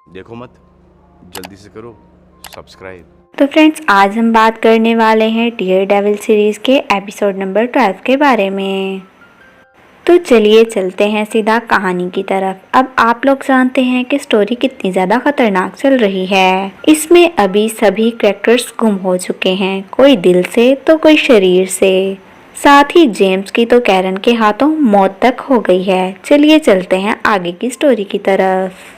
देखो मत, जल्दी से करो सब्सक्राइब। तो फ्रेंड्स, आज हम बात करने वाले हैं डियर डेविल सीरीज़ के एपिसोड नंबर 12 के बारे में। तो चलिए चलते हैं सीधा कहानी की तरफ। अब आप लोग जानते हैं कि स्टोरी कितनी ज़्यादा खतरनाक चल रही है। इसमें अभी सभी कैरेक्टर्स गुम हो चुके हैं, कोई दिल से तो कोई शरीर से। साथ ही जेम्स की तो कैरन के हाथों मौत तक हो गई है। चलिए चलते हैं आगे की स्टोरी की तरफ।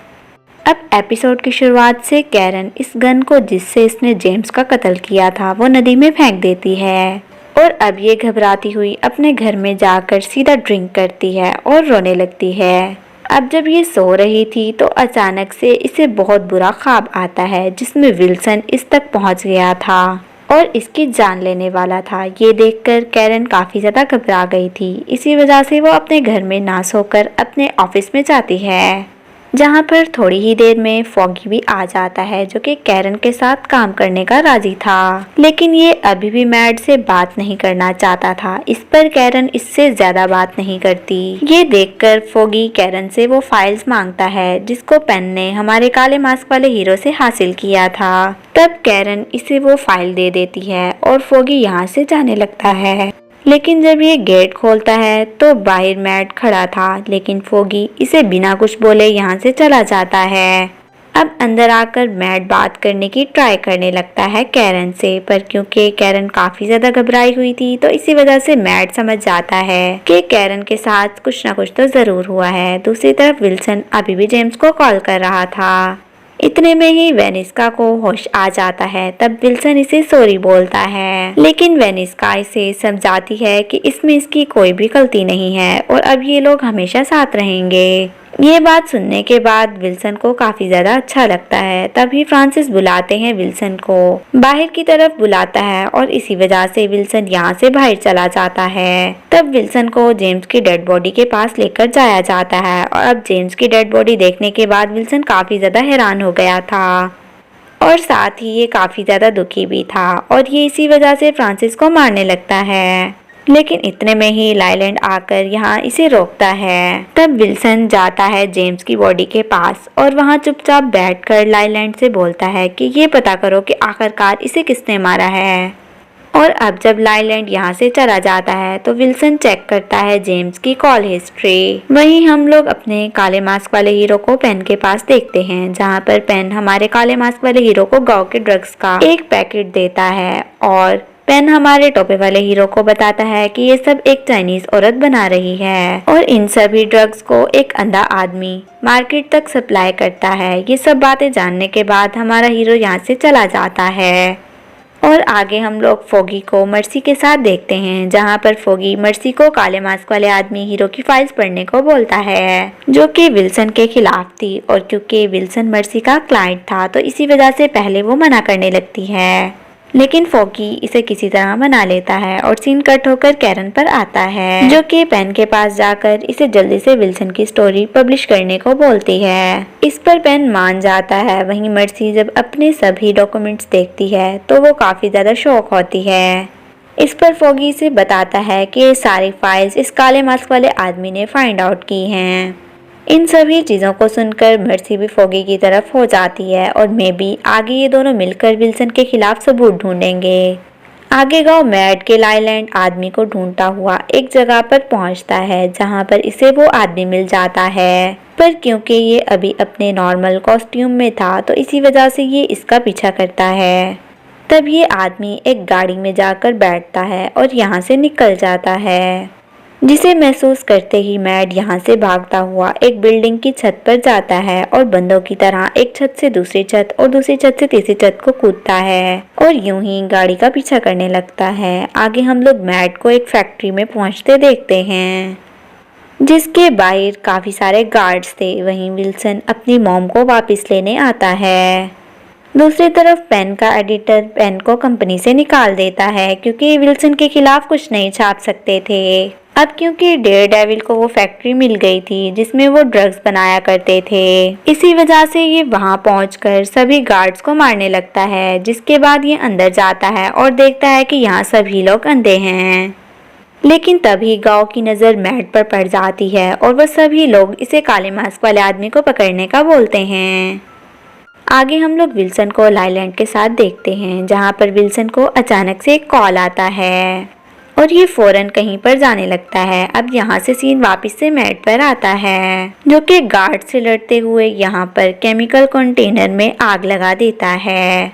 अब एपिसोड की शुरुआत से कैरन इस गन को जिससे इसने जेम्स का कत्ल किया था वो नदी में फेंक देती है और अब ये घबराती हुई अपने घर में जाकर सीधा ड्रिंक करती है और रोने लगती है। अब जब ये सो रही थी तो अचानक से इसे बहुत बुरा ख्वाब आता है जिसमें विल्सन इस तक पहुंच गया था और इसकी जान लेने वाला था। ये देखकर कैरन काफी ज्यादा घबरा गई थी। इसी वजह से वो अपने घर में ना सोकर अपने ऑफिस में जाती है, जहाँ पर थोड़ी ही देर में फॉगी भी आ जाता है जो कि कैरन के साथ काम करने का राजी था, लेकिन ये अभी भी मैड से बात नहीं करना चाहता था। इस पर कैरन इससे ज्यादा बात नहीं करती। ये देखकर फॉगी कैरन से वो फाइल्स मांगता है जिसको पेन ने हमारे काले मास्क वाले हीरो से हासिल किया था। तब कैरन इसे वो फाइल दे देती है और फॉगी यहाँ से जाने लगता है। लेकिन जब ये गेट खोलता है तो बाहर मैट खड़ा था, लेकिन फॉगी इसे बिना कुछ बोले यहाँ से चला जाता है। अब अंदर आकर मैट बात करने की ट्राई करने लगता है कैरन से, पर क्योंकि कैरन काफी ज्यादा घबराई हुई थी तो इसी वजह से मैट समझ जाता है कि कैरन के साथ कुछ ना कुछ तो जरूर हुआ है। दूसरी तरफ विल्सन अभी भी जेम्स को कॉल कर रहा था। इतने में ही वेनिस्का को होश आ जाता है। तब विल्सन इसे सॉरी बोलता है, लेकिन वेनिस्का इसे समझाती है कि इसमें इसकी कोई भी गलती नहीं है और अब ये लोग हमेशा साथ रहेंगे। ये बात सुनने के बाद विल्सन को काफी ज्यादा अच्छा लगता है। तभी फ्रांसिस बुलाते हैं विल्सन को, बाहर की तरफ बुलाता है और इसी वजह से विल्सन यहाँ से बाहर चला जाता है। तब विल्सन को जेम्स की डेड बॉडी के पास लेकर जाया जाता है और अब जेम्स की डेड बॉडी देखने के बाद विल्सन काफी ज्यादा हैरान हो गया था और साथ ही ये काफी ज्यादा दुखी भी था और ये इसी वजह से फ्रांसिस को मारने लगता है। लेकिन इतने में ही लाइलैंड आकर यहाँ इसे रोकता है। तब विल्सन जाता है जेम्स की बॉडी के पास और वहाँ चुपचाप बैठकर लाइलैंड से बोलता है कि ये पता करो कि आखिरकार इसे किसने मारा है। और अब जब लाइलैंड यहाँ से चला जाता है तो विल्सन चेक करता है जेम्स की कॉल हिस्ट्री। वहीं हम लोग अपने काले मास्क वाले हीरो को पेन के पास देखते हैं, जहाँ पर पेन हमारे काले मास्क वाले हीरो को गांव के ड्रग्स का एक पैकेट देता है और पेन हमारे टोपे वाले हीरो को बताता है कि ये सब एक चाइनीज औरत बना रही है और इन सभी ड्रग्स को एक अंधा आदमी मार्केट तक सप्लाई करता है। ये सब बातें जानने के बाद हमारा हीरो यहाँ से चला जाता है और आगे हम लोग फॉगी को मर्सी के साथ देखते हैं, जहाँ पर फॉगी मर्सी को काले मास्क वाले आदमी हीरो की फाइल्स पढ़ने को बोलता है जो कि विल्सन के खिलाफ थी और क्योंकि विल्सन मर्सी का क्लाइंट था तो इसी वजह से पहले वो मना करने लगती है, लेकिन फॉगी इसे किसी तरह मना लेता है और सीन कट होकर कैरन पर आता है जो कि पेन के पास जाकर इसे जल्दी से विल्सन की स्टोरी पब्लिश करने को बोलती है। इस पर पेन मान जाता है। वहीं मर्सी जब अपने सभी डॉक्यूमेंट्स देखती है तो वो काफी ज्यादा शॉक होती है। इस पर फॉगी इसे बताता है कि ये सारी फाइल्स इस काले मास्क वाले आदमी ने फाइंड आउट की हैं। इन सभी चीज़ों को सुनकर मर्सी भी फॉगी की तरफ हो जाती है और मे बी आगे ये दोनों मिलकर विल्सन के खिलाफ सबूत ढूंढेंगे। आगे गांव मैड के लाइलैंड आदमी को ढूंढता हुआ एक जगह पर पहुंचता है, जहां पर इसे वो आदमी मिल जाता है, पर क्योंकि ये अभी अपने नॉर्मल कॉस्ट्यूम में था तो इसी वजह से ये इसका पीछा करता है। तब ये आदमी एक गाड़ी में जाकर बैठता है और यहाँ से निकल जाता है, जिसे महसूस करते ही मैड यहाँ से भागता हुआ एक बिल्डिंग की छत पर जाता है और बंदों की तरह एक छत से दूसरी छत और दूसरी छत से तीसरी छत को कूदता है और यूं ही गाड़ी का पीछा करने लगता है। आगे हम लोग मैड को एक फैक्ट्री में पहुंचते देखते हैं जिसके बाहर काफी सारे गार्ड्स थे। वहीं विल्सन अपनी मॉम को वापस लेने आता है। दूसरी तरफ पेन का एडिटर पेन को कंपनी से निकाल देता है क्योंकि विल्सन के खिलाफ कुछ नहीं छाप सकते थे। अब क्योंकि डेयर डेविल को वो फैक्ट्री मिल गई थी जिसमें वो ड्रग्स बनाया करते थे, इसी वजह से ये वहां पहुंचकर सभी गार्ड्स को मारने लगता है। जिसके बाद ये अंदर जाता है और देखता है कि यहाँ सभी लोग अंधे हैं। लेकिन तभी गांव की नजर मैड पर पड़ जाती है और वह सभी लोग इसे काले मास्क वाले आदमी को पकड़ने का बोलते हैं। आगे हम लोग विल्सन को लाइलैंड के साथ देखते हैं, जहाँ पर विल्सन को अचानक से एक कॉल आता है और ये फौरन कहीं पर जाने लगता है। अब यहाँ से सीन वापस से मैट पर आता है, जो कि गार्ड से लड़ते हुए यहाँ पर केमिकल कंटेनर में आग लगा देता है,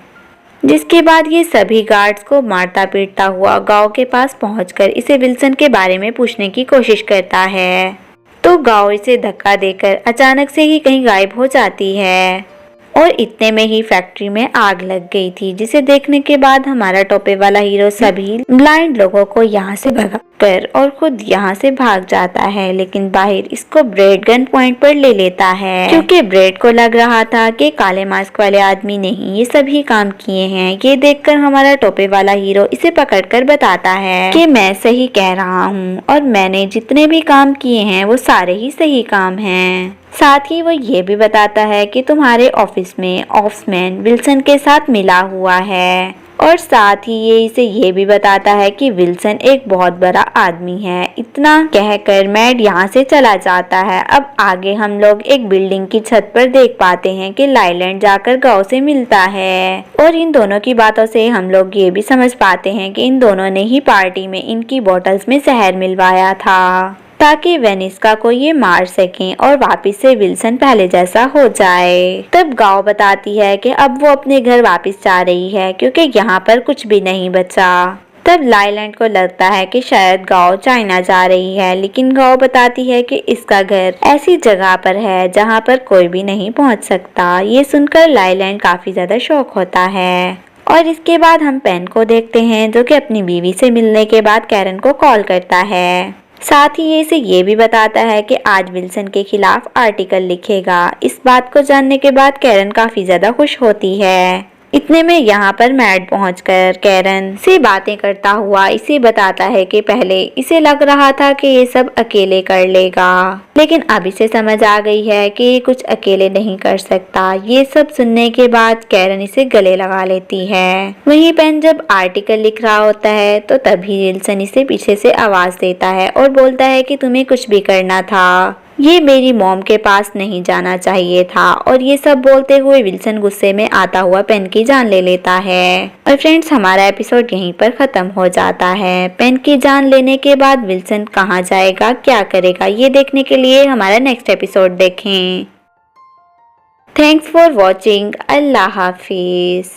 जिसके बाद ये सभी गार्ड्स को मारता पीटता हुआ गांव के पास पहुंचकर इसे विल्सन के बारे में पूछने की कोशिश करता है। तो गांव इसे धक्का देकर अचानक से ही कहीं गायब हो जाती है और इतने में ही फैक्ट्री में आग लग गई थी, जिसे देखने के बाद हमारा टोपे वाला हीरो सभी ब्लाइंड लोगों को यहाँ से भगाकर और खुद यहाँ से भाग जाता है। लेकिन बाहर इसको ब्रेड गन पॉइंट पर ले लेता है, क्योंकि ब्रेड को लग रहा था कि काले मास्क वाले आदमी ने ही ये सभी काम किए हैं। ये देखकर हमारा टोपे वाला हीरो इसे पकड़कर बताता है कि मैं सही कह रहा हूँ और मैंने जितने भी काम किए हैं वो सारे ही सही काम हैं। साथ ही वो ये भी बताता है कि तुम्हारे ऑफिस में ऑफिसमैन विल्सन के साथ मिला हुआ है और साथ ही ये इसे ये भी बताता है कि विल्सन एक बहुत बड़ा आदमी है। इतना कहकर मैड यहाँ से चला जाता है। अब आगे हम लोग एक बिल्डिंग की छत पर देख पाते हैं कि लाइलैंड जाकर गांव से मिलता है और इन दोनों की बातों से हम लोग ये भी समझ पाते हैं कि इन दोनों ने ही पार्टी में इनकी बोतल्स में जहर मिलवाया था, ताकि वेनिस्का को ये मार सकें और वापस से विल्सन पहले जैसा हो जाए। तब गांव बताती है कि अब वो अपने घर वापस जा रही है, क्योंकि यहाँ पर कुछ भी नहीं बचा। तब लाइलैंड को लगता है कि शायद गांव चाइना जा रही है, लेकिन गांव बताती है कि इसका घर ऐसी जगह पर है जहाँ पर कोई भी नहीं पहुँच सकता। ये सुनकर लाइलैंड काफी ज्यादा शॉक होता है और इसके बाद हम पेन को देखते हैं, जो कि अपनी बीवी से मिलने के बाद कैरन को कॉल करता है। साथ ही ये इसे ये भी बताता है कि आज विल्सन के खिलाफ आर्टिकल लिखेगा। इस बात को जानने के बाद कैरन काफी ज्यादा खुश होती है। इतने में यहाँ पर मैट पहुंचकर कैरन से बातें करता हुआ इसे बताता है कि पहले इसे लग रहा था कि ये सब अकेले कर लेगा, लेकिन अब इसे समझ आ गई है कि ये कुछ अकेले नहीं कर सकता। ये सब सुनने के बाद कैरन इसे गले लगा लेती है। वहीं पेन जब आर्टिकल लिख रहा होता है तो तभी विल्सन इसे पीछे से आवाज देता है और बोलता है कि तुम्हें कुछ भी करना था, ये मेरी मॉम के पास नहीं जाना चाहिए था। और ये सब बोलते हुए विल्सन गुस्से में आता हुआ पेन की जान ले लेता है। और फ्रेंड्स, हमारा एपिसोड यहीं पर खत्म हो जाता है। पेन की जान लेने के बाद विल्सन कहाँ जाएगा, क्या करेगा, ये देखने के लिए हमारा नेक्स्ट एपिसोड देखें। Thanks for watching. Allah Hafiz.